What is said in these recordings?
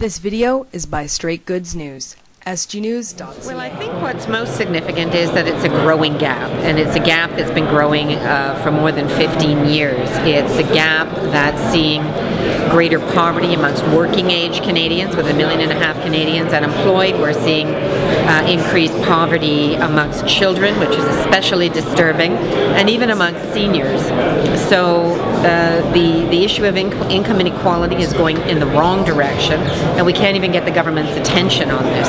This video is by Straight Goods News. SGNews.ca. Well, I think what's most significant is that it's a growing gap, and it's a gap that's been growing for more than 15 years. It's a gap that's seeing greater poverty amongst working-age Canadians, with 1.5 million Canadians unemployed. We're seeing increased poverty amongst children, which is especially disturbing, and even amongst seniors. So the issue of income inequality is going in the wrong direction, and we can't even get the government's attention on this.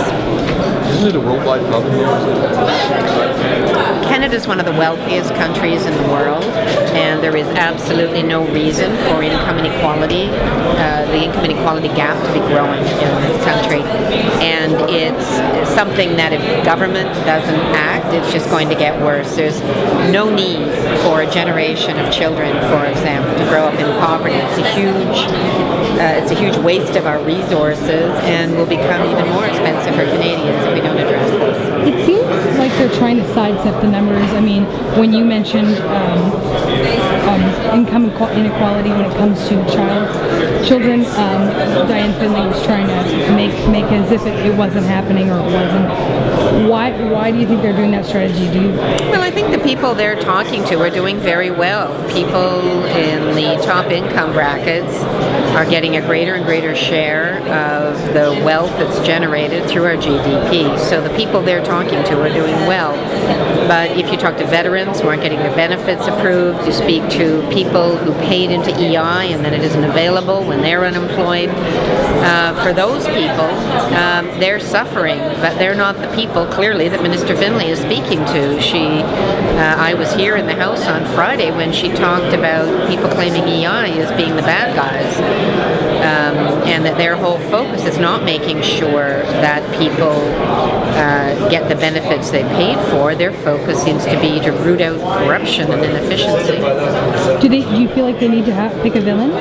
Isn't it a worldwide problem? Canada is one of the wealthiest countries in the world, and there is absolutely no reason for income inequality, the income inequality gap to be growing in this country. And it's something that if government doesn't act, it's just going to get worse. There's no need for a generation of children, for example, to grow up in poverty. It's a huge waste of our resources, and will become even more expensive for Canadians if we don't address this. It seems like they're trying to sidestep the numbers. I mean, when you mentioned income inequality when it comes to children, Diane Finley was trying to make as if it wasn't happening, or it wasn't. Why do you think they're doing that strategy? Well, I think the people they're talking to are doing very well. People in the top income brackets are getting a greater and greater share of the wealth that's generated through our GDP. So the people they're talking to are doing well. But if you talk to veterans who aren't getting their benefits approved, you speak to people who paid into EI and then it isn't available when they're unemployed, for those people, they're suffering, but they're not the people, clearly, that Minister Finley is speaking to. I was here in the House on Friday when she talked about people claiming EI as being the bad guys, and that their whole focus is not making sure that people get the benefits they paid for. Their focus seems to be to root out corruption and inefficiency. Do you feel like they need to pick a villain?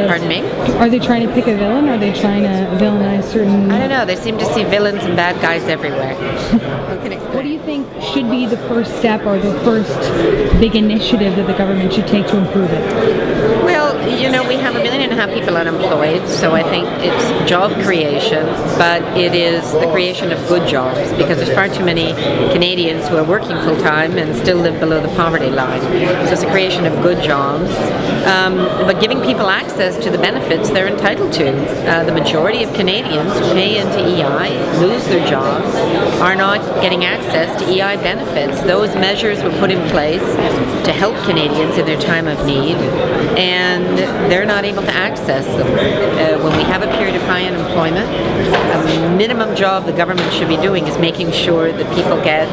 Pardon me? Are they trying to pick a villain? Or are they trying to villainize certain... I don't know. They seem to see villains and bad guys everywhere. What do you think should be the first step or the first big initiative that the government should take to improve it? Well, you know, we have 1.5 million people unemployed, so I think it's job creation, but it is the creation of good jobs, because there's far too many Canadians who are working full-time and still live below the poverty line. So it's a creation of good jobs, but giving people access to the benefits they're entitled to. The majority of Canadians who pay into EI, lose their jobs, are not getting access to EI benefits. Those measures were put in place to help Canadians in their time of need, and they're not able to access them. When we have a period of high unemployment, a minimum job the government should be doing is making sure that people get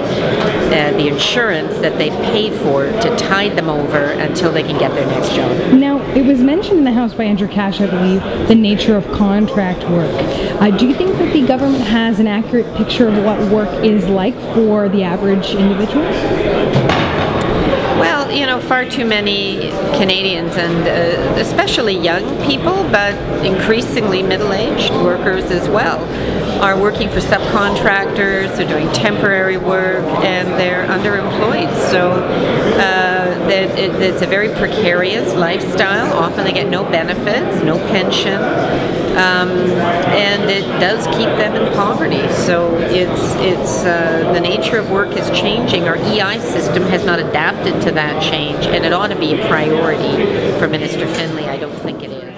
the insurance that they paid for to tide them over until they can get their next job. Now, it was mentioned in the House by Andrew Cash, I believe, the nature of contract work. Do you think that the government has an accurate picture of what work is like for the average individual? Well, you know, far too many Canadians, and especially young people, but increasingly middle-aged workers as well, are working for subcontractors, they're doing temporary work, and they're underemployed. So it's a very precarious lifestyle. Often they get no benefits, no pension, and it does keep them in poverty. So it's the nature of work is changing. Our EI system has not adapted to that change, and it ought to be a priority for Minister Finley. I don't think it is.